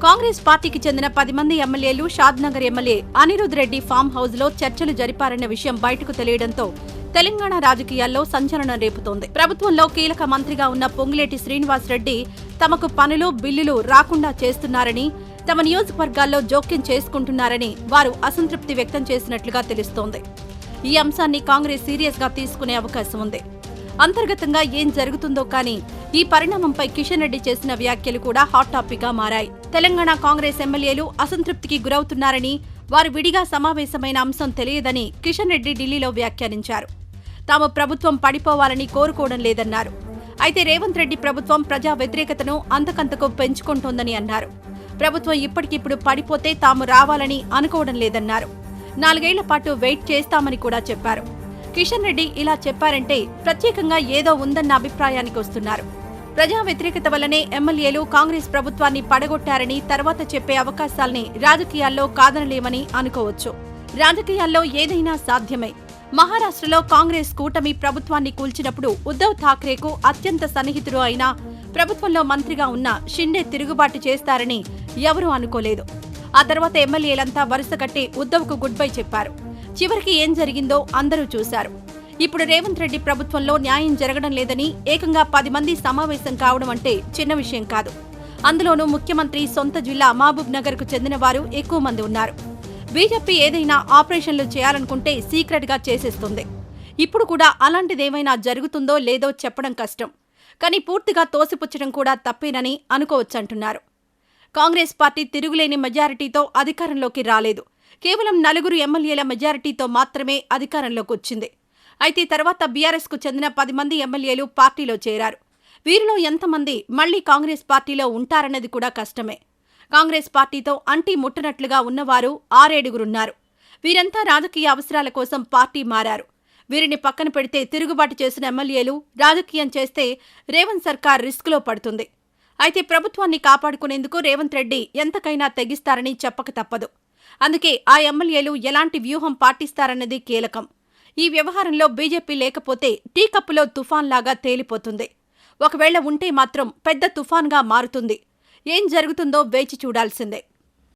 కాంగ్రెస్ పార్టీకి చెందిన 10 మంది ఎమ్మెల్యేలు Shadnagar MLA Anirudh Reddy farm house లో చర్చలు జరిపారన్న విషయం బయటకు తెలియడంతో తెలంగాణ రాజకీయాల్లో సంచలనం రేపుతోంది. ప్రభుత్వంలో కీలక మంత్రిగా ఉన్న పొంగులేటి శ్రీనివాస్ రెడ్డి తమకు పనులు, బిల్లులు రాకుండా చేస్తున్నారని, తమ నియోజకవర్గాల్లో జోక్యం చేసుకుంటున్నారని వారు అసంతృప్తి వ్యక్తం చేసినట్లుగా తెలుస్తోంది. ఈ అంశాన్ని కాంగ్రెస్ సీరియస్ గా తీసుకునే అవకాశం ఉంది. అంతర్గతంగా ఏం జరుగుతుందో కానీ ఈ పరిణామంపై కిషన్ రెడ్డి చేసిన వ్యాఖ్యలు కూడా హాట్ టాపిక్ గా మారాయి. తెలంగాణ కాంగ్రెస్ ఎమ్మెల్యేలు అసంతృప్తికి గురవుతున్నారని, వారు విడిగా సమావేశమైన అంశం తెలియదని కిషన్ రెడ్డి ఢిల్లీలో వ్యాఖ్యానించారు. తాము ప్రభుత్వం పడిపోవాలని కోరుకోవడం లేదన్నారు. అయితే రేవంత్ రెడ్డి ప్రభుత్వం ప్రజా వ్యతిరేకతను అంతకంతకు పెంచుకుంటోందని అన్నారు. ప్రభుత్వం ఇప్పటికిప్పుడు పడిపోతే తాము రావాలని అనుకోవడం లేదన్నారు. 4 ఏళ్ల పాటు వెయిట్ చేస్తామని కూడా చెప్పారు. కిషన్ రెడ్డి ఇలా చెప్పారంటే ప్రత్యేకంగా ఏదో ఉందన్న అభిప్రాయానికి వస్తున్నారు. ప్రజా వ్యతిరేకత వల్లనే ఎమ్మెల్యేలు కాంగ్రెస్ ప్రభుత్వాన్ని పడగొట్టారని తర్వాత చెప్పే అవకాశాల్ని రాజకీయాల్లో కాదనలేమని అనుకోవచ్చు. రాజకీయాల్లో ఏదైనా సాధ్యమే. మహారాష్ట్రలో కాంగ్రెస్ కూటమి ప్రభుత్వాన్ని కూల్చినప్పుడు ఉద్దవ్ ఠాక్రేకు అత్యంత సన్నిహితుడు అయిన, ప్రభుత్వంలో మంత్రిగా ఉన్న షిండే తిరుగుబాటు చేస్తారని ఎవరూ అనుకోలేదు. ఆ తర్వాత ఎమ్మెల్యేలంతా వరుస కట్టి ఉద్దవ్కు గుడ్ బై చెప్పారు. చివరికి ఏం జరిగిందో అందరూ చూశారు. ఇప్పుడు రేవంత్ రెడ్డి ప్రభుత్వంలో న్యాయం జరగడం లేదని ఏకంగా 10 మంది సమావేశం కావడం అంటే చిన్న విషయం కాదు. అందులోనూ ముఖ్యమంత్రి సొంత జిల్లా మహబూబ్ నగర్ కు చెందిన వారు ఎక్కువ మంది ఉన్నారు. బీజేపీ ఏదైనా ఆపరేషన్లు చేయాలనుకుంటే సీక్రెట్ గా చేసేస్తుంది. ఇప్పుడు కూడా అలాంటిదేమైనా జరుగుతుందో లేదో చెప్పడం కష్టం. కానీ పూర్తిగా తోసిపుచ్చడం కూడా తప్పేనని అనుకోవచ్చంటున్నారు. కాంగ్రెస్ పార్టీ తిరుగులేని మెజారిటీతో అధికారంలోకి రాలేదు. కేవలం 4 ఎమ్మెల్యేల మెజారిటీతో మాత్రమే అధికారంలోకి వచ్చింది. అయితే తర్వాత బీఆర్ఎస్ కు చెందిన 10 మంది ఎమ్మెల్యేలు పార్టీలో చేరారు. వీరిలో ఎంతమంది మళ్లీ కాంగ్రెస్ పార్టీలో ఉంటారన్నది కూడా కష్టమే. కాంగ్రెస్ పార్టీతో అంటి ముట్టనట్లుగా ఉన్నవారు 6-7గురున్నారు. వీరంతా రాజకీయ అవసరాల కోసం పార్టీ మారారు. వీరిని పక్కన పెడితే తిరుగుబాటు చేసిన ఎమ్మెల్యేలు రాజకీయం చేస్తే రేవంత్ సర్కార్ రిస్కులో పడుతుంది. అయితే ప్రభుత్వాన్ని కాపాడుకునేందుకు రేవంత్ రెడ్డి ఎంతకైనా తెగిస్తారని చెప్పక తప్పదు. అందుకే ఆ ఎమ్మెల్యేలు ఎలాంటి వ్యూహం పాటిస్తారన్నది కీలకం. ఈ వ్యవహారంలో బీజేపీ లేకపోతే టీ కప్పులో తుఫాన్లాగా తేలిపోతుంది. ఒకవేళ ఉంటే మాత్రం పెద్ద తుఫాన్గా మారుతుంది. ఏం జరుగుతుందో వేచి చూడాల్సిందే.